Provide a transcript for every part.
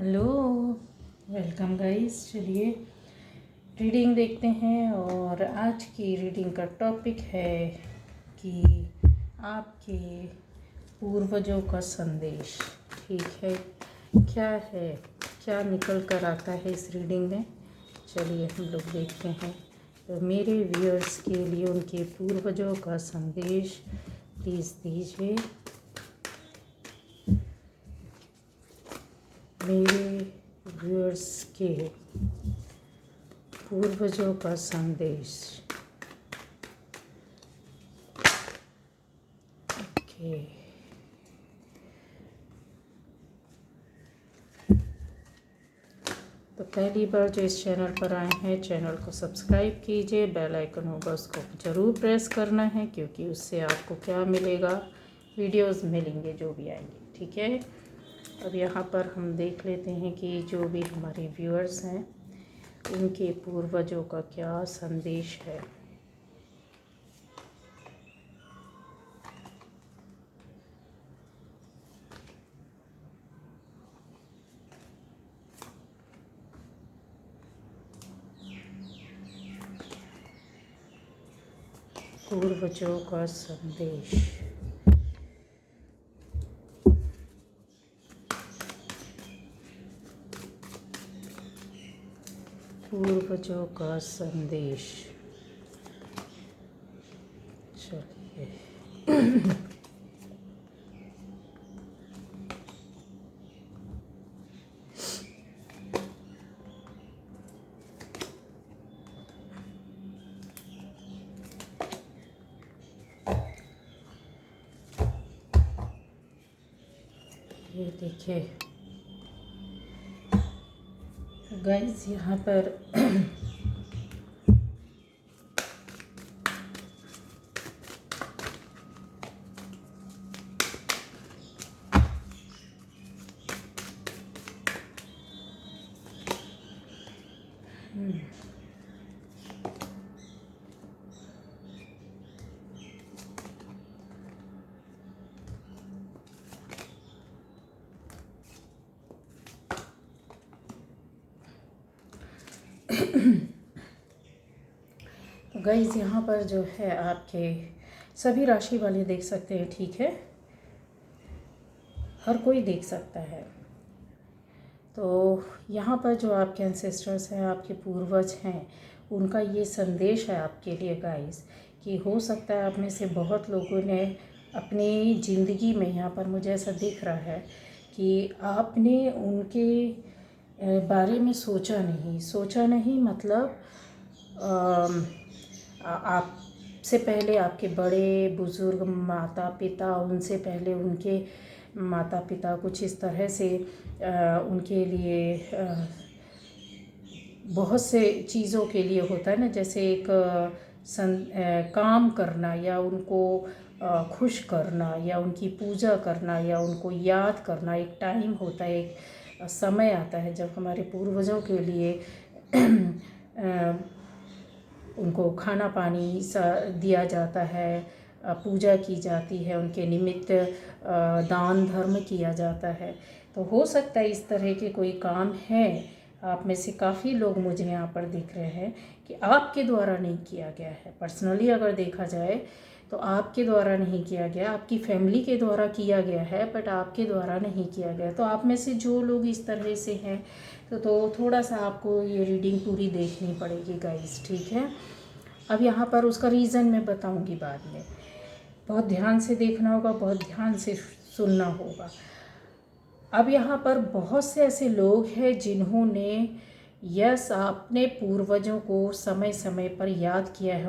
Hello, welcome guys. चलिए reading देखते हैं। और आज की रीडिंग का टॉपिक है कि आपके पूर्वजों का संदेश। ठीक है, क्या है, क्या निकल कर आता है इस रीडिंग में। चलिए हम लोग देखते हैं। तो मेरे व्यूअर्स के लिए उनके पूर्वजों का संदेश प्लीज़ दीजिए। मेरे व्यूअर्स के पूर्वजों का संदेश। ओके, तो पहली बार जो इस चैनल पर आए हैं, चैनल को सब्सक्राइब कीजिए। बेल आइकन होगा उसको ज़रूर प्रेस करना है, क्योंकि उससे आपको क्या मिलेगा, वीडियोस मिलेंगे जो भी आएंगे। ठीक है, अब यहाँ पर हम देख लेते हैं कि जो भी हमारे व्यूअर्स हैं उनके पूर्वजों का क्या संदेश है। पूर्वजों का संदेश। पूर्वजों का संदेश। चलिए ये देखिए गाइस, यहाँ पर तो गाइस यहाँ पर जो है आपके सभी राशि वाले देख सकते हैं। ठीक है, हर कोई देख सकता है। तो यहाँ पर जो आपके एंसेस्टर्स हैं, आपके पूर्वज हैं, उनका ये संदेश है आपके लिए गाइस, कि हो सकता है आप में से बहुत लोगों ने अपनी ज़िंदगी में, यहाँ पर मुझे ऐसा दिख रहा है कि आपने उनके बारे में सोचा नहीं मतलब आपसे पहले आपके बड़े बुज़ुर्ग माता पिता, उनसे पहले उनके माता पिता कुछ इस तरह से उनके लिए बहुत से चीज़ों के लिए होता है ना, जैसे एक काम करना या उनको खुश करना या उनकी पूजा करना या उनको याद करना। एक टाइम होता है, एक समय आता है जब हमारे पूर्वजों के लिए उनको खाना पानी दिया जाता है, पूजा की जाती है, उनके निमित्त दान धर्म किया जाता है। तो हो सकता है इस तरह के कोई काम है। आप में से काफ़ी लोग मुझे यहाँ पर दिख रहे हैं कि आपके द्वारा नहीं किया गया है। पर्सनली अगर देखा जाए तो आपके द्वारा नहीं किया गया, आपकी फैमिली के द्वारा किया गया है, बट आपके द्वारा नहीं किया गया। तो आप में से जो लोग इस तरह से हैं तो थोड़ा सा आपको ये रीडिंग पूरी देखनी पड़ेगी गाइस। ठीक है, अब यहाँ पर उसका रीज़न मैं बताऊँगी बाद में। बहुत ध्यान से देखना होगा, बहुत ध्यान से सुनना होगा। अब यहाँ पर बहुत से ऐसे लोग हैं जिन्होंने अपने पूर्वजों को समय समय पर याद किया है।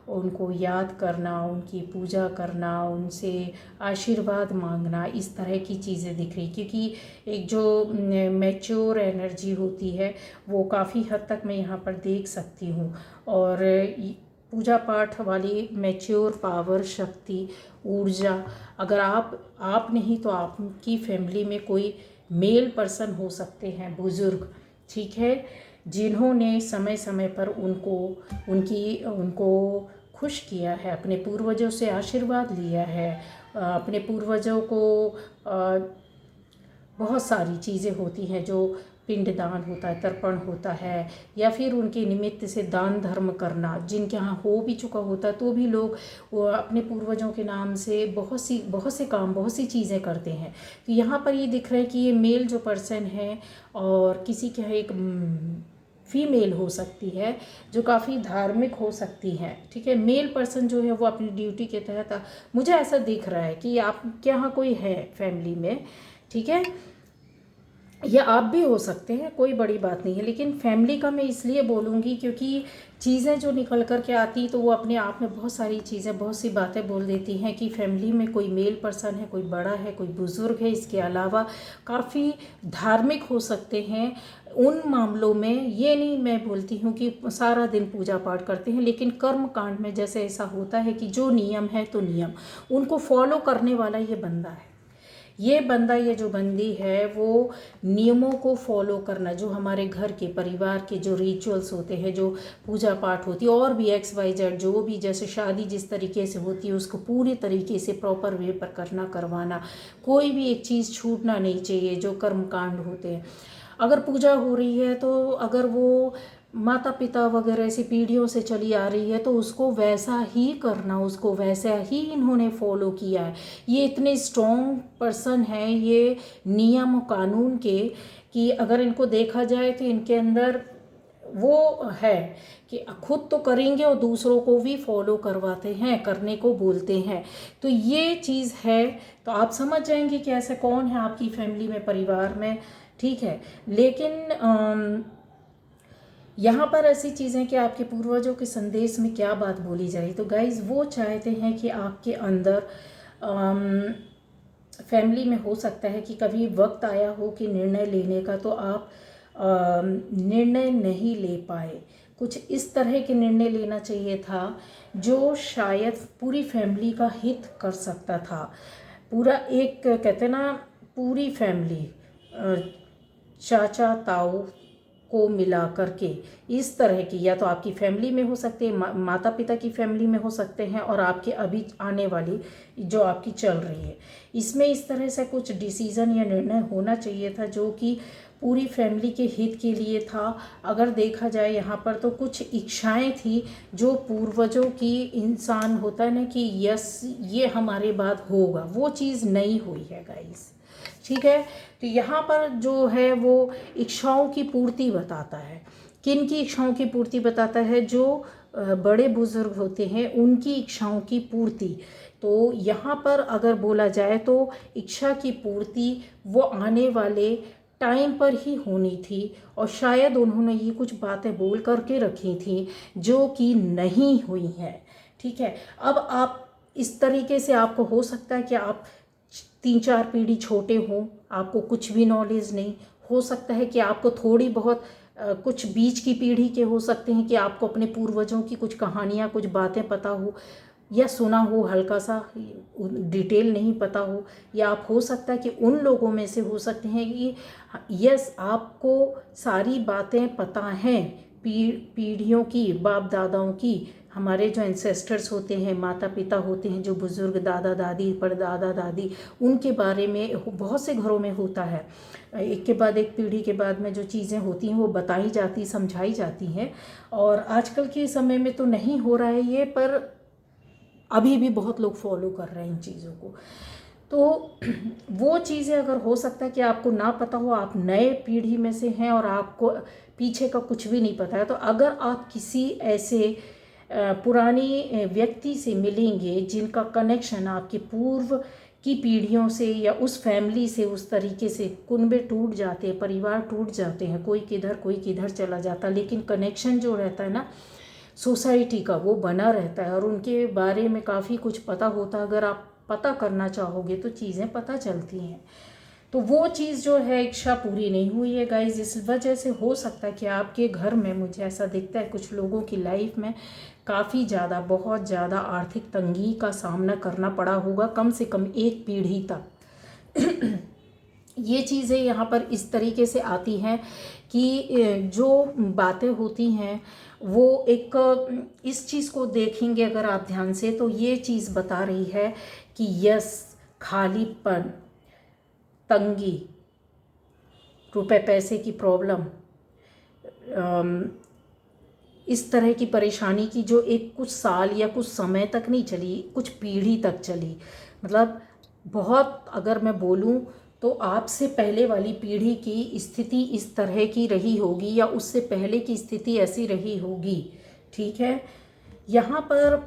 उनको याद करना, उनकी पूजा करना, उनसे आशीर्वाद मांगना, इस तरह की चीज़ें दिख रही। क्योंकि एक जो मैच्योर एनर्जी होती है वो काफ़ी हद तक मैं यहाँ पर देख सकती हूँ। और पूजा पाठ वाली मैच्योर पावर, शक्ति, ऊर्जा, अगर आप नहीं तो आपकी फैमिली में कोई मेल पर्सन हो सकते हैं, बुज़ुर्ग, ठीक है, जिन्होंने समय समय पर उनको खुश किया है, अपने पूर्वजों से आशीर्वाद लिया है, अपने पूर्वजों को बहुत सारी चीज़ें होती हैं, जो पिंडदान होता है, तर्पण होता है, या फिर उनके निमित्त से दान धर्म करना, जिनके यहाँ हो भी चुका होता है तो भी लोग वो अपने पूर्वजों के नाम से बहुत से काम, बहुत सी चीज़ें करते हैं। तो यहाँ पर ये दिख रहा है कि ये मेल जो पर्सन है और किसी के यहाँ एक फीमेल हो सकती है जो काफ़ी धार्मिक हो सकती है, ठीक है। मेल पर्सन जो है वो अपनी ड्यूटी के तहत, मुझे ऐसा दिख रहा है कि आपके यहाँ कोई है फैमिली में, ठीक है, या आप भी हो सकते हैं, कोई बड़ी बात नहीं है। लेकिन फैमिली का मैं इसलिए बोलूँगी क्योंकि चीज़ें जो निकल कर के आती तो वो अपने आप में बहुत सारी चीज़ें, बहुत सी बातें बोल देती हैं कि फैमिली में कोई मेल पर्सन है, कोई बड़ा है, कोई बुज़ुर्ग है। इसके अलावा काफ़ी धार्मिक हो सकते हैं उन मामलों में। ये नहीं मैं बोलती हूँ कि सारा दिन पूजा पाठ करते हैं, लेकिन कर्म कांड में जैसे ऐसा होता है कि जो नियम है तो नियम उनको फॉलो करने वाला ये बंदा है। ये जो बंदी है वो नियमों को फॉलो करना, जो हमारे घर के परिवार के जो रिचुअल्स होते हैं, जो पूजा पाठ होती है, और भी XYZ जो भी, जैसे शादी जिस तरीके से होती है उसको पूरी तरीके से प्रॉपर वे पर करवाना, कोई भी एक चीज़ छूटना नहीं चाहिए। जो कर्म कांड होते हैं, अगर पूजा हो रही है तो अगर वो माता पिता वगैरह ऐसी पीढ़ियों से चली आ रही है तो उसको वैसा ही करना, उसको वैसा ही इन्होंने फॉलो किया है। ये इतने स्ट्रॉन्ग पर्सन हैं ये नियम कानून के, कि अगर इनको देखा जाए तो इनके अंदर वो है कि खुद तो करेंगे और दूसरों को भी फॉलो करवाते हैं, करने को बोलते हैं। तो ये चीज़ है, तो आप समझ जाएंगे कि ऐसा कौन है आपकी फैमिली में, परिवार में, ठीक है। लेकिन यहाँ पर ऐसी चीज़ें कि आपके पूर्वजों के संदेश में क्या बात बोली जाए, तो गाइज़ वो चाहते हैं कि आपके अंदर फैमिली में हो सकता है कि कभी वक्त आया हो कि निर्णय लेने का, तो आप निर्णय नहीं ले पाए। कुछ इस तरह के निर्णय लेना चाहिए था जो शायद पूरी फैमिली का हित कर सकता था। पूरा एक कहते ना, पूरी फैमिली, चाचा ताऊ को मिला करके इस तरह की, या तो आपकी फैमिली में हो सकते हैं, माता पिता की फैमिली में हो सकते हैं, और आपके अभी आने वाली जो आपकी चल रही है, इसमें इस तरह से कुछ डिसीज़न या निर्णय होना चाहिए था जो कि पूरी फैमिली के हित के लिए था। अगर देखा जाए यहाँ पर तो कुछ इच्छाएं थी जो पूर्वजों की, इंसान होता है ना कि यस ये हमारे बाद होगा, वो चीज़ नहीं हुई है गाइस, ठीक है। तो यहाँ पर जो है वो इच्छाओं की पूर्ति बताता है। किन की इच्छाओं की पूर्ति बताता है? जो बड़े बुजुर्ग होते हैं उनकी इच्छाओं की पूर्ति। तो यहाँ पर अगर बोला जाए तो इच्छा की पूर्ति वो आने वाले टाइम पर ही होनी थी, और शायद उन्होंने ये कुछ बातें बोल करके रखी थी जो कि नहीं हुई हैं, ठीक है। अब आप इस तरीके से, आपको हो सकता है कि आप 3-4 पीढ़ी छोटे हों, आपको कुछ भी नॉलेज नहीं, हो सकता है कि आपको थोड़ी बहुत कुछ बीच की पीढ़ी के हो सकते हैं कि आपको अपने पूर्वजों की कुछ कहानियाँ, कुछ बातें पता हो या सुना हो, हल्का सा डिटेल नहीं पता हो, या आप हो सकता है कि उन लोगों में से हो सकते हैं कि यस आपको सारी बातें पता हैं, पीढ़ियों की, बाप दादाओं की, हमारे जो एंसेस्टर्स होते हैं, माता पिता होते हैं, जो बुज़ुर्ग, दादा दादी, परदादा दादी, उनके बारे में बहुत से घरों में होता है। एक के बाद एक पीढ़ी के बाद में जो चीज़ें होती हैं वो बताई जाती, समझाई जाती हैं। और आजकल के समय में तो नहीं हो रहा है ये, पर अभी भी बहुत लोग फॉलो कर रहे हैं इन चीज़ों को। तो वो चीज़ें अगर हो सकता है कि आपको ना पता हो, आप नए पीढ़ी में से हैं और आपको पीछे का कुछ भी नहीं पता है, तो अगर आप किसी ऐसे पुरानी व्यक्ति से मिलेंगे जिनका कनेक्शन आपके पूर्व की पीढ़ियों से या उस फैमिली से, उस तरीके से कुनबे टूट जाते हैं, परिवार टूट जाते हैं, कोई किधर चला जाता, लेकिन कनेक्शन जो रहता है ना सोसाइटी का, वो बना रहता है और उनके बारे में काफ़ी कुछ पता होता है। अगर आप पता करना चाहोगे तो चीज़ें पता चलती हैं। तो वो चीज़ जो है इच्छा पूरी नहीं हुई है गाइज, इस वजह से हो सकता है कि आपके घर में, मुझे ऐसा दिखता है कुछ लोगों की लाइफ में काफ़ी ज़्यादा, बहुत ज़्यादा आर्थिक तंगी का सामना करना पड़ा होगा, कम से कम एक पीढ़ी तक। ये चीज़ें यहाँ पर इस तरीके से आती हैं कि जो बातें होती हैं वो एक, इस चीज़ को देखेंगे अगर आप ध्यान से तो ये चीज़ बता रही है कि यस खालीपन, तंगी, रुपए पैसे की प्रॉब्लम, इस तरह की परेशानी की जो एक कुछ साल या कुछ समय तक नहीं चली, कुछ पीढ़ी तक चली। मतलब बहुत, अगर मैं बोलूँ तो आपसे पहले वाली पीढ़ी की स्थिति इस तरह की रही होगी या उससे पहले की स्थिति ऐसी रही होगी। ठीक है, यहाँ पर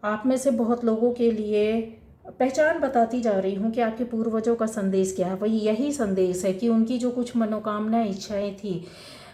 आप में से बहुत लोगों के लिए पहचान बताती जा रही हूँ कि आपके पूर्वजों का संदेश क्या है। वही यही संदेश है कि उनकी जो कुछ मनोकामनाएं, इच्छाएं थी,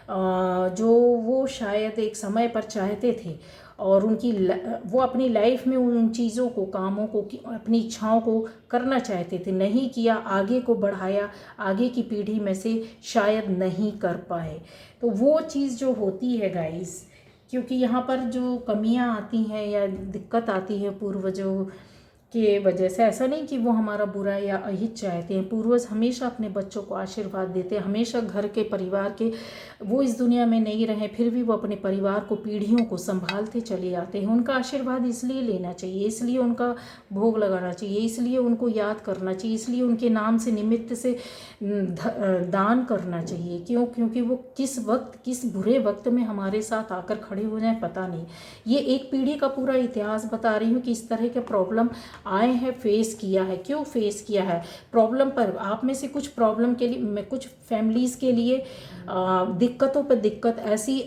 जो वो शायद एक समय पर चाहते थे और वो अपनी लाइफ में उन चीज़ों को, कामों को, अपनी इच्छाओं को करना चाहते थे, नहीं किया, आगे को बढ़ाया, आगे की पीढ़ी में से शायद नहीं कर पाए। तो वो चीज़ जो होती है गाइस, क्योंकि यहाँ पर जो कमियाँ आती हैं या दिक्कत आती है पूर्वजों के वजह से, ऐसा नहीं कि वो हमारा बुरा या अहित चाहते हैं। पूर्वज हमेशा अपने बच्चों को आशीर्वाद देते हैं, हमेशा घर के परिवार के, वो इस दुनिया में नहीं रहे फिर भी वो अपने परिवार को, पीढ़ियों को संभालते चले आते हैं। उनका आशीर्वाद इसलिए लेना चाहिए, इसलिए उनका भोग लगाना चाहिए, इसलिए उनको याद करना चाहिए, इसलिए उनके नाम से, निमित्त से दान करना चाहिए। क्यों? क्योंकि वो किस वक्त, किस बुरे वक्त में हमारे साथ आकर खड़े हो जाए पता नहीं। ये एक पीढ़ी का पूरा इतिहास बता रही हूँ कि इस तरह के प्रॉब्लम आए हैं, फेस किया है। क्यों फेस किया है प्रॉब्लम पर? आप में से कुछ प्रॉब्लम के लिए, मैं कुछ फैमिलीज़ के लिए दिक्कतों पर दिक्कत, ऐसी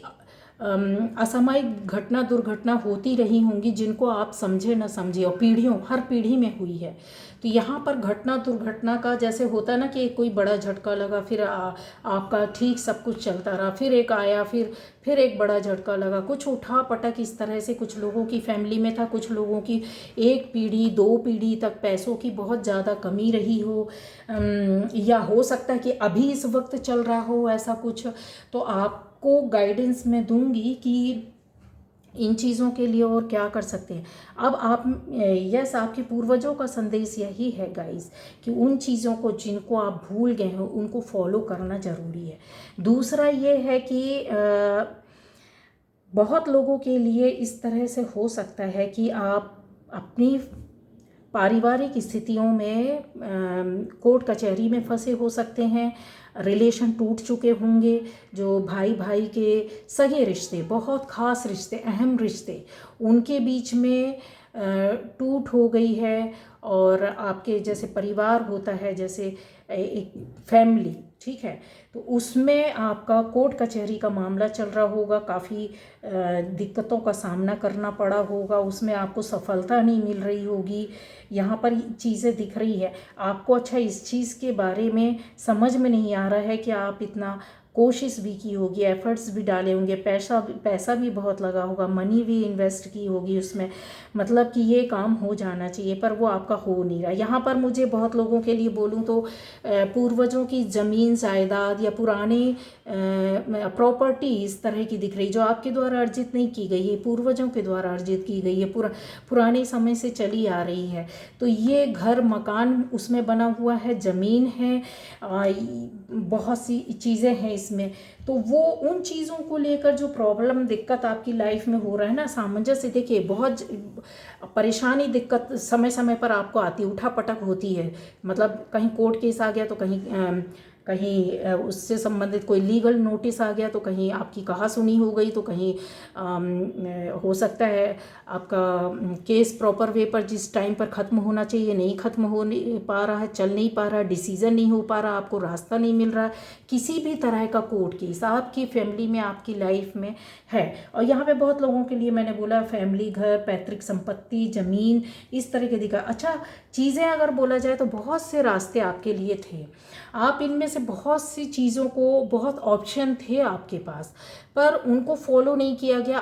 असामयिक घटना, दुर्घटना होती रही होंगी जिनको आप समझे न समझे, और पीढ़ियों, हर पीढ़ी में हुई है। तो यहाँ पर घटना दुर्घटना का जैसे होता है ना कि कोई बड़ा झटका लगा, फिर आपका ठीक सब कुछ चलता रहा, फिर एक आया, फिर एक बड़ा झटका लगा, कुछ उठा पटक इस तरह से कुछ लोगों की फैमिली में था, कुछ लोगों की एक पीढ़ी, दो पीढ़ी तक पैसों की बहुत ज़्यादा कमी रही हो, या हो सकता है कि अभी इस वक्त चल रहा हो ऐसा कुछ। तो आपको गाइडेंस मैं दूंगी कि इन चीज़ों के लिए और क्या कर सकते हैं। अब आप, यस, आपके पूर्वजों का संदेश यही है गाइस कि उन चीज़ों को जिनको आप भूल गए हो उनको फॉलो करना ज़रूरी है। दूसरा ये है कि बहुत लोगों के लिए इस तरह से हो सकता है कि आप अपनी पारिवारिक स्थितियों में कोर्ट कचहरी में फंसे हो सकते हैं, रिलेशन टूट चुके होंगे, जो भाई भाई के सगे रिश्ते, बहुत ख़ास रिश्ते, अहम रिश्ते, उनके बीच में टूट हो गई है। और आपके जैसे परिवार होता है, जैसे एक फैमिली, ठीक है, तो उसमें आपका कोर्ट कचहरी का मामला चल रहा होगा, काफ़ी दिक्कतों का सामना करना पड़ा होगा, उसमें आपको सफलता नहीं मिल रही होगी। यहाँ पर चीज़ें दिख रही है आपको। अच्छा, इस चीज़ के बारे में समझ में नहीं आ रहा है कि आप इतना कोशिश भी की होगी, एफर्ट्स भी डाले होंगे, पैसा भी बहुत लगा होगा, मनी भी इन्वेस्ट की होगी उसमें, मतलब कि ये काम हो जाना चाहिए, पर वो आपका हो नहीं रहा। यहाँ पर मुझे बहुत लोगों के लिए बोलूँ तो पूर्वजों की ज़मीन जायदाद या पुरानी प्रॉपर्टी इस तरह की दिख रही, जो आपके द्वारा अर्जित नहीं की गई है, पूर्वजों के द्वारा अर्जित की गई है, पुराने समय से चली आ रही है। तो ये घर, मकान उसमें बना हुआ है, ज़मीन है, बहुत सी चीज़ें हैं इसमें। तो वो उन चीज़ों को लेकर जो प्रॉब्लम, दिक्कत आपकी लाइफ में हो रहा है ना, सामंजस्य, देखिए बहुत परेशानी, दिक्कत समय समय पर आपको आती है, उठा पटक होती है। मतलब कहीं कोर्ट केस आ गया तो कहीं उससे संबंधित कोई लीगल नोटिस आ गया तो कहीं आपकी कहा सुनी हो गई, तो कहीं हो सकता है आपका केस प्रॉपर वे पर जिस टाइम पर ख़त्म होना चाहिए नहीं ख़त्म हो पा रहा है, चल नहीं पा रहा, डिसीज़न नहीं हो पा रहा, आपको रास्ता नहीं मिल रहा। किसी भी तरह का कोर्ट केस आपकी फैमिली में, आपकी लाइफ में है। और यहाँ पे बहुत लोगों के लिए मैंने बोला फैमिली, घर, पैतृक संपत्ति, ज़मीन, इस तरह के दिखा। अच्छा, चीज़ें अगर बोला जाए तो बहुत से रास्ते आपके लिए थे, आप इनमें से बहुत सी चीज़ों को, बहुत ऑप्शन थे आपके पास, पर उनको फॉलो नहीं किया गया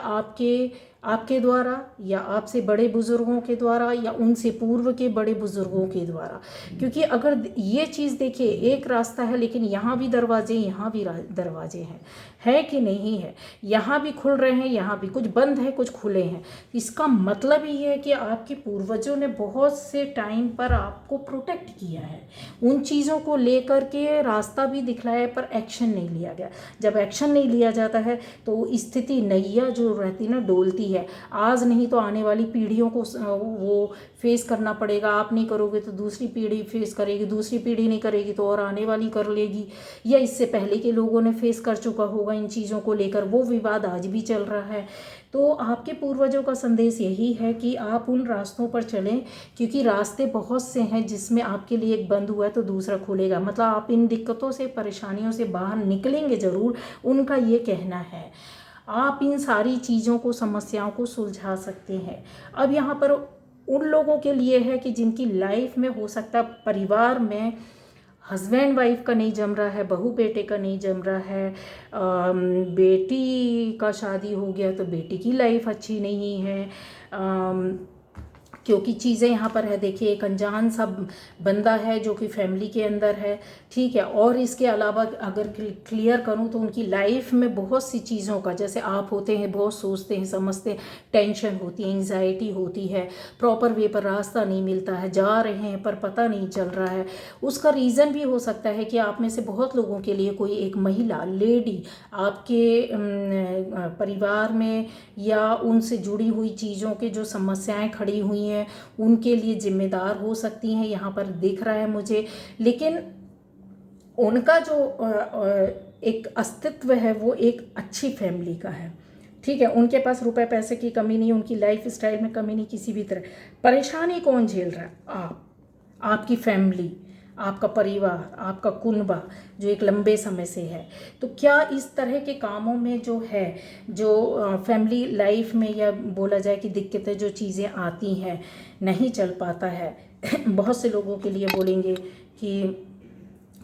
आपके द्वारा, या आपसे बड़े बुज़ुर्गों के द्वारा, या उनसे पूर्व के बड़े बुज़ुर्गों के द्वारा। क्योंकि अगर ये चीज़ देखिए, एक रास्ता है लेकिन यहाँ भी दरवाजे, यहाँ भी दरवाजे हैं, है कि नहीं है? यहाँ भी खुल रहे हैं, यहाँ भी कुछ बंद है, कुछ खुले हैं। इसका मतलब ये है कि आपके पूर्वजों ने बहुत से टाइम पर आपको प्रोटेक्ट किया है, उन चीज़ों को लेकर के रास्ता भी दिखलाया, पर एक्शन नहीं लिया गया। जब एक्शन नहीं लिया जाता है तो स्थिति, नैया जो रहती ना, डोलती है। है। आज नहीं तो आने वाली पीढ़ियों को वो फेस करना पड़ेगा। आप नहीं करोगे तो दूसरी पीढ़ी फेस करेगी, दूसरी पीढ़ी नहीं करेगी तो और आने वाली कर लेगी, या इससे पहले के लोगों ने फेस कर चुका होगा इन चीज़ों को लेकर। वो विवाद आज भी चल रहा है। तो आपके पूर्वजों का संदेश यही है कि आप उन रास्तों पर चलें, क्योंकि रास्ते बहुत से हैं जिसमें आपके लिए एक बंद हुआ है तो दूसरा खुलेगा। मतलब आप इन दिक्कतों से, परेशानियों से बाहर निकलेंगे ज़रूर, उनका ये कहना है। आप इन सारी चीज़ों को, समस्याओं को सुलझा सकते हैं। अब यहाँ पर उन लोगों के लिए है कि जिनकी लाइफ में हो सकता है परिवार में हस्बैंड वाइफ का नहीं जम रहा है, बहू बेटे का नहीं जम रहा है, बेटी का शादी हो गया तो बेटी की लाइफ अच्छी नहीं है, क्योंकि चीज़ें यहाँ पर है। देखिए, एक अनजान सा बंदा है जो कि फैमिली के अंदर है, ठीक है। और इसके अलावा अगर क्लियर करूँ तो उनकी लाइफ में बहुत सी चीज़ों का, जैसे आप होते हैं बहुत सोचते हैं, समझते हैं, टेंशन होती है, एंग्जाइटी होती है, प्रॉपर वे पर रास्ता नहीं मिलता है, जा रहे हैं पर पता नहीं चल रहा है। उसका रीज़न भी हो सकता है कि आप में से बहुत लोगों के लिए कोई एक महिला, लेडी आपके परिवार में या उनसे जुड़ी हुई चीज़ों के जो समस्याएं खड़ी हुई हैं उनके लिए जिम्मेदार हो सकती हैं, यहाँ पर दिख रहा है मुझे। लेकिन उनका जो एक अस्तित्व है वो एक अच्छी फैमिली का है, ठीक है। उनके पास रुपए पैसे की कमी नहीं, उनकी लाइफ स्टाइल में कमी नहीं किसी भी तरह। परेशानी कौन झेल रहा है? आप, आपकी फैमिली, आपका परिवार, आपका कुनबा जो एक लंबे समय से है। तो क्या इस तरह के कामों में जो है, जो फैमिली लाइफ में, या बोला जाए कि दिक्कतें जो चीज़ें आती हैं, नहीं चल पाता है। बहुत से लोगों के लिए बोलेंगे कि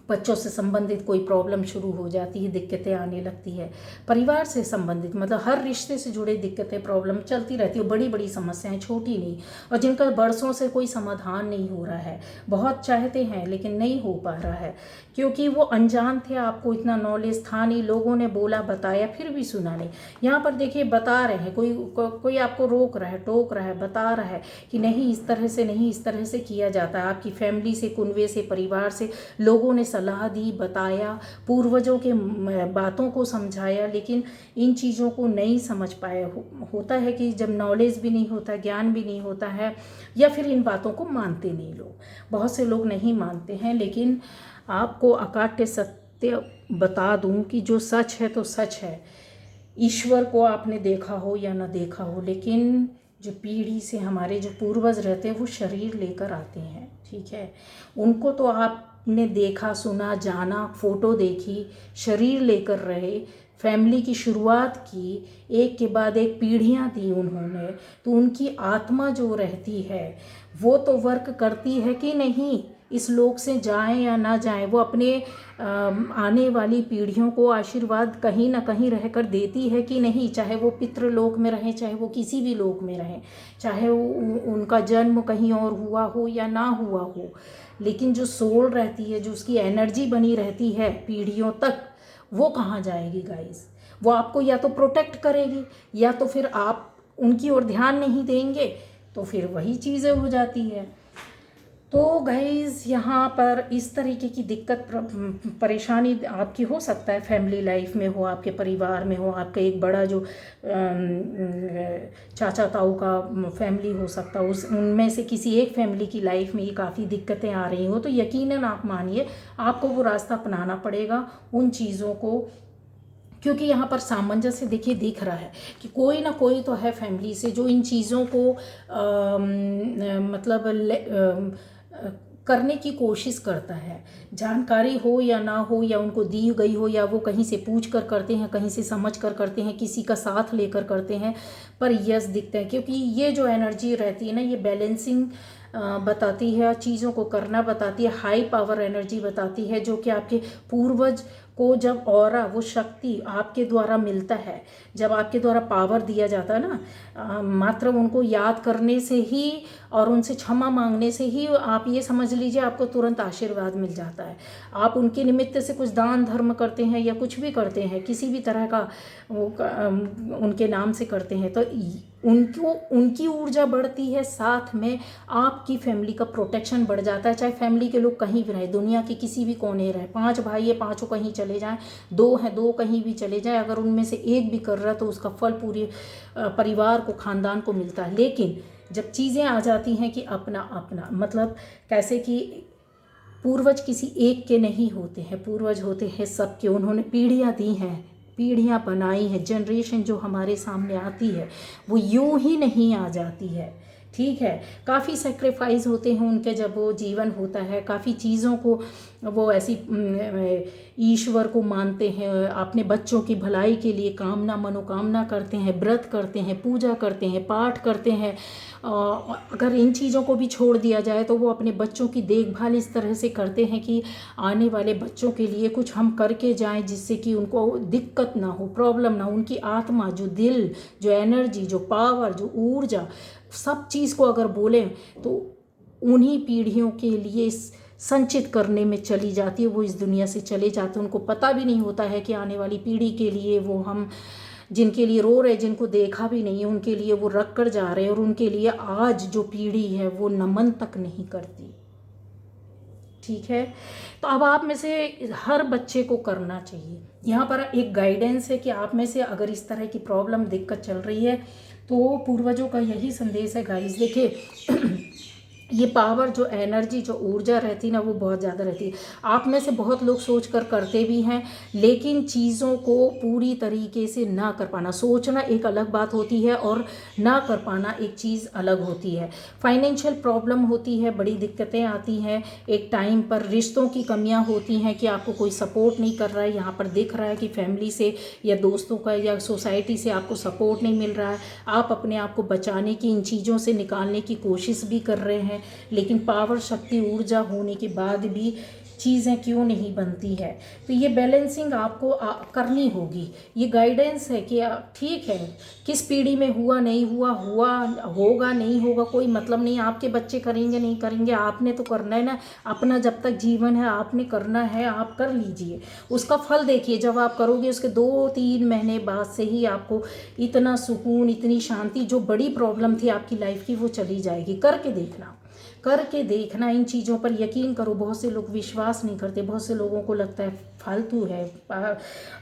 बच्चों से संबंधित कोई प्रॉब्लम शुरू हो जाती है, दिक्कतें आने लगती है। परिवार से संबंधित मतलब हर रिश्ते से जुड़े दिक्कतें, प्रॉब्लम चलती रहती है, बड़ी बड़ी समस्याएं, छोटी नहीं, और जिनका बरसों से कोई समाधान नहीं हो रहा है। बहुत चाहते हैं लेकिन नहीं हो पा रहा है, क्योंकि वो अनजान थे, आपको इतना नॉलेज था नहीं, लोगों ने बोला बताया फिर भी सुना नहीं। यहाँ पर देखिए बता रहे हैं, कोई आपको रोक रहा है, टोक रहा है, बता रहा है कि नहीं इस तरह से नहीं, इस तरह से किया जाता है। आपकी फैमिली से, कुनबे से, परिवार से लोगों ने सलाह दी, बताया, पूर्वजों के बातों को समझाया, लेकिन इन चीज़ों को नहीं समझ पाए। होता है कि जब नॉलेज भी नहीं होता, ज्ञान भी नहीं होता है, या फिर इन बातों को मानते नहीं लोग। बहुत से लोग नहीं मानते हैं, लेकिन आपको अकाट्य सत्य बता दूं कि जो सच है तो सच है। ईश्वर को आपने देखा हो या ना देखा हो, लेकिन जो पीढ़ी से हमारे जो पूर्वज रहते हैं वो शरीर लेकर आते हैं, ठीक है। उनको तो आपने देखा, सुना, जाना, फोटो देखी, शरीर लेकर रहे, फैमिली की शुरुआत की, एक के बाद एक पीढ़ियां दी उन्होंने, तो उनकी आत्मा जो रहती है वो तो वर्क करती है कि नहीं, इस लोक से जाएं या ना जाएं, वो अपने आने वाली पीढ़ियों को आशीर्वाद कहीं ना कहीं रहकर देती है कि नहीं, चाहे वो पितृलोक में रहें, चाहे वो किसी भी लोक में रहें, चाहे उनका जन्म कहीं और हुआ हो या ना हुआ हो, लेकिन जो सोल रहती है, जो उसकी एनर्जी बनी रहती है पीढ़ियों तक, वो कहाँ जाएगी गाइस? वो आपको या तो प्रोटेक्ट करेगी, या तो फिर आप उनकी ओर ध्यान नहीं देंगे, तो फिर वही चीज़ें हो जाती है। तो गाइज़ यहाँ पर इस तरीके की दिक्कत, परेशानी आपकी हो सकता है, फैमिली लाइफ में हो, आपके परिवार में हो, आपका एक बड़ा जो चाचा ताऊ का फैमिली हो सकता है, उनमें से किसी एक फैमिली की लाइफ में ये काफ़ी दिक्कतें आ रही हो, तो यकीनन आप मानिए आपको वो रास्ता अपनाना पड़ेगा उन चीज़ों को, क्योंकि यहाँ पर सामंजस्य देखिए दिख रहा है कि कोई ना कोई तो है फैमिली से जो इन चीज़ों को मतलब करने की कोशिश करता है, जानकारी हो या ना हो, या उनको दी गई हो, या वो कहीं से पूछ कर करते हैं, कहीं से समझ कर करते हैं, किसी का साथ लेकर करते हैं, पर यस दिखते हैं। क्योंकि ये जो एनर्जी रहती है ना, ये बैलेंसिंग बताती है, चीज़ों को करना बताती है, हाई पावर एनर्जी बताती है, जो कि आपके पूर्वज को जब ऑरा, वो शक्ति आपके द्वारा मिलता है, जब आपके द्वारा पावर दिया जाता है ना, मात्र उनको याद करने से ही और उनसे क्षमा मांगने से ही आप ये समझ लीजिए आपको तुरंत आशीर्वाद मिल जाता है। आप उनके निमित्त से कुछ दान धर्म करते हैं या कुछ भी करते हैं, किसी भी तरह का वो उनके नाम से करते हैं, तो उनकी ऊर्जा बढ़ती है, साथ में आपकी फैमिली का प्रोटेक्शन बढ़ जाता है। चाहे फैमिली के लोग कहीं भी रहे, दुनिया के किसी भी कोने रहे, 5 भाई है, 5 कहीं चले जाएं, 2 हैं 2 कहीं भी चले जाएं, अगर उनमें से एक भी कर रहा है तो उसका फल पूरे परिवार को, ख़ानदान को मिलता है। लेकिन जब चीज़ें आ जाती हैं कि अपना अपना, मतलब कैसे कि पूर्वज किसी एक के नहीं होते हैं, पूर्वज होते हैं सबके। उन्होंने पीढ़ियाँ दी हैं, पीढ़ियाँ बनाई हैं। जनरेशन जो हमारे सामने आती है वो यूं ही नहीं आ जाती है, ठीक है। काफ़ी सेक्रीफाइस होते हैं उनके जब वो जीवन होता है, काफ़ी चीज़ों को वो ऐसी ईश्वर को मानते हैं, अपने बच्चों की भलाई के लिए कामना मनोकामना करते हैं, व्रत करते हैं, पूजा करते हैं, पाठ करते हैं। अगर इन चीज़ों को भी छोड़ दिया जाए तो वो अपने बच्चों की देखभाल इस तरह से करते हैं कि आने वाले बच्चों के लिए कुछ हम करके जाएं जिससे कि उनको दिक्कत ना हो, प्रॉब्लम ना हो। उनकी आत्मा, जो दिल, जो एनर्जी, जो पावर, जो ऊर्जा, सब चीज़ को अगर बोलें तो उन्हीं पीढ़ियों के लिए संचित करने में चली जाती है। वो इस दुनिया से चले जाते हैं, उनको पता भी नहीं होता है कि आने वाली पीढ़ी के लिए वो हम जिनके लिए रो रहे, जिनको देखा भी नहीं है, उनके लिए वो रख कर जा रहे हैं, और उनके लिए आज जो पीढ़ी है वो नमन तक नहीं करती, ठीक है। तो अब आप में से हर बच्चे को करना चाहिए। यहाँ पर एक गाइडेंस है कि आप में से अगर इस तरह की प्रॉब्लम दिक्कत चल रही है तो पूर्वजों का यही संदेश है गाइस। देखिए ये पावर, जो एनर्जी, जो ऊर्जा रहती है ना, वो बहुत ज़्यादा रहती है। आप में से बहुत लोग सोच कर करते भी हैं, लेकिन चीज़ों को पूरी तरीके से ना कर पाना, सोचना एक अलग बात होती है और ना कर पाना एक चीज़ अलग होती है। फाइनेंशियल प्रॉब्लम होती है, बड़ी दिक्कतें आती हैं एक टाइम पर, रिश्तों की कमियां होती हैं कि आपको कोई सपोर्ट नहीं कर रहा है। यहाँ पर दिख रहा है कि फैमिली से या दोस्तों का या सोसाइटी से आपको सपोर्ट नहीं मिल रहा है। आप अपने आप को बचाने की, इन चीज़ों से निकालने की कोशिश भी कर रहे हैं, लेकिन पावर, शक्ति, ऊर्जा होने के बाद भी चीज़ें क्यों नहीं बनती है। तो ये बैलेंसिंग आपको करनी होगी। ये गाइडेंस है कि ठीक है, किस पीढ़ी में हुआ नहीं हुआ, हुआ होगा नहीं होगा, कोई मतलब नहीं। आपके बच्चे करेंगे नहीं करेंगे, आपने तो करना है ना। अपना जब तक जीवन है आपने करना है, आप कर लीजिए। उसका फल देखिए, जब आप करोगे उसके 2-3 महीने बाद से ही आपको इतना सुकून, इतनी शांति, जो बड़ी प्रॉब्लम थी आपकी लाइफ की वो चली जाएगी। करके देखना, करके देखना, इन चीज़ों पर यकीन करो। बहुत से लोग विश्वास नहीं करते, बहुत से लोगों को लगता है फालतू है,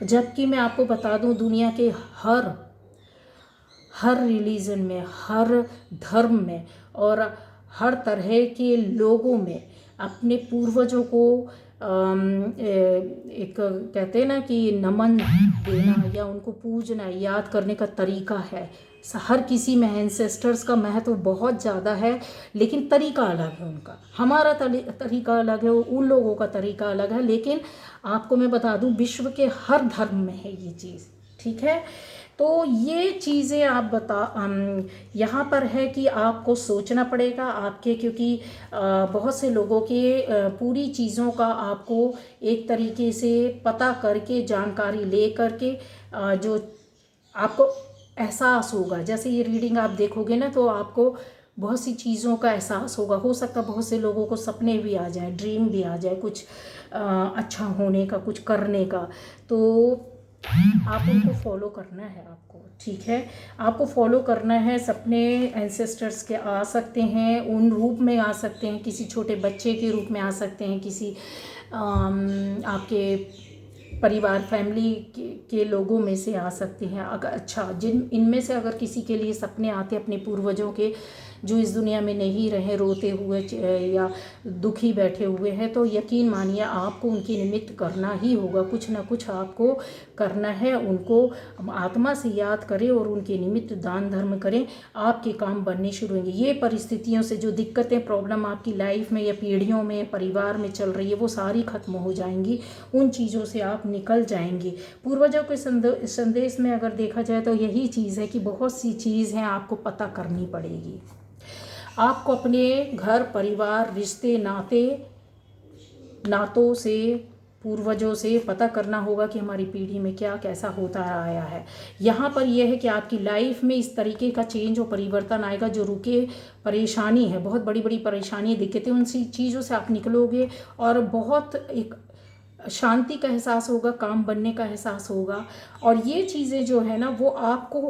जबकि मैं आपको बता दूं दुनिया के हर रिलीजन में, हर धर्म में और हर तरह के लोगों में अपने पूर्वजों को एक कहते हैं ना कि नमन देना या उनको पूजना, याद करने का तरीका है। हर किसी में एंसेस्टर्स का महत्व बहुत ज़्यादा है, लेकिन तरीका अलग है उनका। हमारा तरीका अलग है, उन लोगों का तरीका अलग है। लेकिन आपको मैं बता दूं विश्व के हर धर्म में है ये चीज़, ठीक है। तो ये चीज़ें आप यहाँ पर है कि आपको सोचना पड़ेगा आपके, क्योंकि बहुत से लोगों के पूरी चीज़ों का आपको एक तरीके से पता करके, जानकारी ले करके जो आपको एहसास होगा। जैसे ये रीडिंग आप देखोगे ना तो आपको बहुत सी चीज़ों का एहसास होगा। हो सकता है बहुत से लोगों को सपने भी आ जाए, ड्रीम भी आ जाए कुछ अच्छा होने का, कुछ करने का। तो आप उनको फॉलो करना है आपको, ठीक है। आपको फॉलो करना है। सपने एंसेस्टर्स के आ सकते हैं, उन रूप में आ सकते हैं, किसी छोटे बच्चे के रूप में आ सकते हैं, किसी आपके परिवार, फैमिली के लोगों में से आ सकते हैं। अगर अच्छा, जिन इनमें से अगर किसी के लिए सपने आते अपने पूर्वजों के, जो इस दुनिया में नहीं रहे, रोते हुए या दुखी बैठे हुए हैं, तो यकीन मानिए आपको उनकी निमित्त करना ही होगा। कुछ ना कुछ आपको करना है। उनको आत्मा से याद करें और उनके निमित्त दान धर्म करें, आपके काम बनने शुरू होंगे। ये परिस्थितियों से जो दिक्कतें, प्रॉब्लम आपकी लाइफ में या पीढ़ियों में, परिवार में चल रही है, वो सारी खत्म हो जाएंगी। उन चीज़ों से आप निकल जाएंगे। पूर्वजों के संदेश में अगर देखा जाए तो यही चीज़ है कि बहुत सी चीज़ हैं आपको पता करनी पड़ेगी। आपको अपने घर, परिवार, रिश्ते, नातों से, पूर्वजों से पता करना होगा कि हमारी पीढ़ी में क्या कैसा होता आया है। यहाँ पर यह है कि आपकी लाइफ में इस तरीके का चेंज और परिवर्तन आएगा जो रुके परेशानी है, बहुत बड़ी बड़ी परेशानी, दिक्कतें, उन चीज़ों से आप निकलोगे और बहुत एक शांति का एहसास होगा, काम बनने का एहसास होगा। और ये चीज़ें जो है ना वो आपको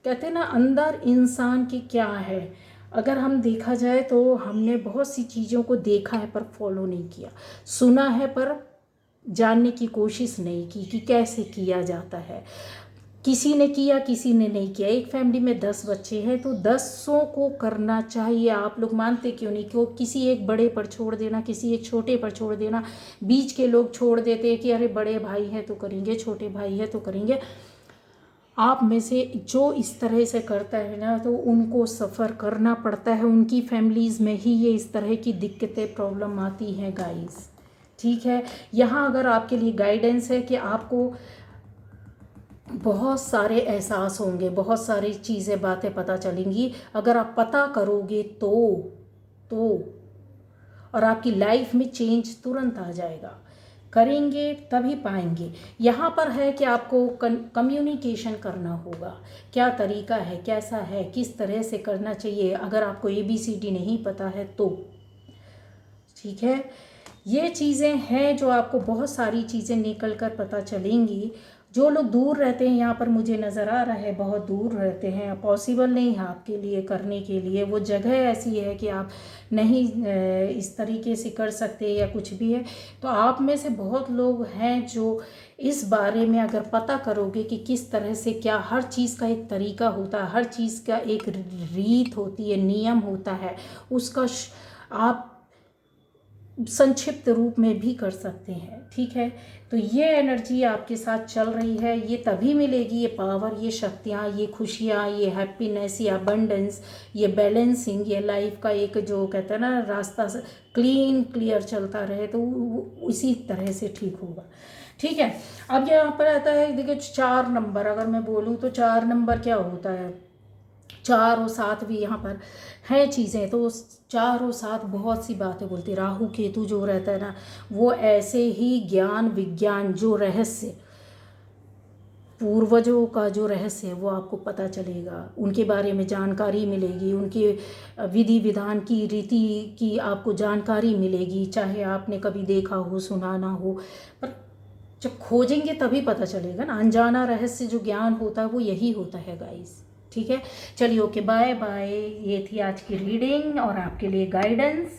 कहते हैं ना अंदर इंसान की क्या है। अगर हम देखा जाए तो हमने बहुत सी चीज़ों को देखा है पर फॉलो नहीं किया, सुना है पर जानने की कोशिश नहीं की कि कैसे किया जाता है। किसी ने किया, किसी ने नहीं किया। एक फैमिली में 10 बच्चे हैं तो 10 को करना चाहिए। आप लोग मानते क्यों नहीं कि किसी एक बड़े पर छोड़ देना, किसी एक छोटे पर छोड़ देना। बीच के लोग छोड़ देते हैं कि अरे बड़े भाई हैं तो करेंगे, छोटे भाई हैं तो करेंगे। आप में से जो इस तरह से करता है ना, तो उनको सफ़र करना पड़ता है। उनकी फैमिलीज़ में ही ये इस तरह की दिक्कतें, प्रॉब्लम आती हैं गाइस। ठीक है, यहाँ अगर आपके लिए गाइडेंस है कि आपको बहुत सारे एहसास होंगे, बहुत सारी चीज़ें, बातें पता चलेंगी अगर आप पता करोगे तो और आपकी लाइफ में चेंज तुरंत आ जाएगा। करेंगे तभी पाएंगे। यहाँ पर है कि आपको कम्युनिकेशन करना होगा। क्या तरीका है, कैसा है, किस तरह से करना चाहिए। अगर आपको ABCD नहीं पता है तो ठीक है, ये चीज़ें हैं जो आपको बहुत सारी चीज़ें निकल कर पता चलेंगी। जो लोग दूर रहते हैं, यहाँ पर मुझे नज़र आ रहा है बहुत दूर रहते हैं, पॉसिबल नहीं है आपके लिए करने के लिए। वो जगह ऐसी है कि आप नहीं इस तरीके से कर सकते या कुछ भी है। तो आप में से बहुत लोग हैं जो इस बारे में अगर पता करोगे कि किस तरह से, क्या हर चीज़ का एक तरीका होता है, हर चीज़ का एक रीत होती है, नियम होता है, उसका आप संक्षिप्त रूप में भी कर सकते हैं। ठीक है, तो ये एनर्जी आपके साथ चल रही है। ये तभी मिलेगी, ये पावर, ये शक्तियाँ, ये खुशियाँ, ये हैप्पीनेस, ये अबंडेंस, ये बैलेंसिंग, ये लाइफ का एक जो कहते हैं ना रास्ता क्लियर चलता रहे, तो उसी तरह से ठीक होगा। ठीक है, अब यहाँ पर आता है, देखिए 4 नंबर अगर मैं बोलूँ तो 4 नंबर क्या होता है। 4 और 7 भी यहाँ पर हैं चीज़ें। तो 4 और 7 बहुत सी बातें बोलते। राहु केतु जो रहता है ना, वो ऐसे ही ज्ञान विज्ञान, जो रहस्य, पूर्वजों का जो रहस्य है वो आपको पता चलेगा। उनके बारे में जानकारी मिलेगी, उनके विधि विधान की, रीति की आपको जानकारी मिलेगी, चाहे आपने कभी देखा हो, सुना ना हो। पर जब खोजेंगे तभी पता चलेगा ना। अनजाना रहस्य जो ज्ञान होता है वो यही होता है गाइस। ठीक है, चलिए, ओके, बाय बाय। ये थी आज की रीडिंग और आपके लिए गाइडेंस।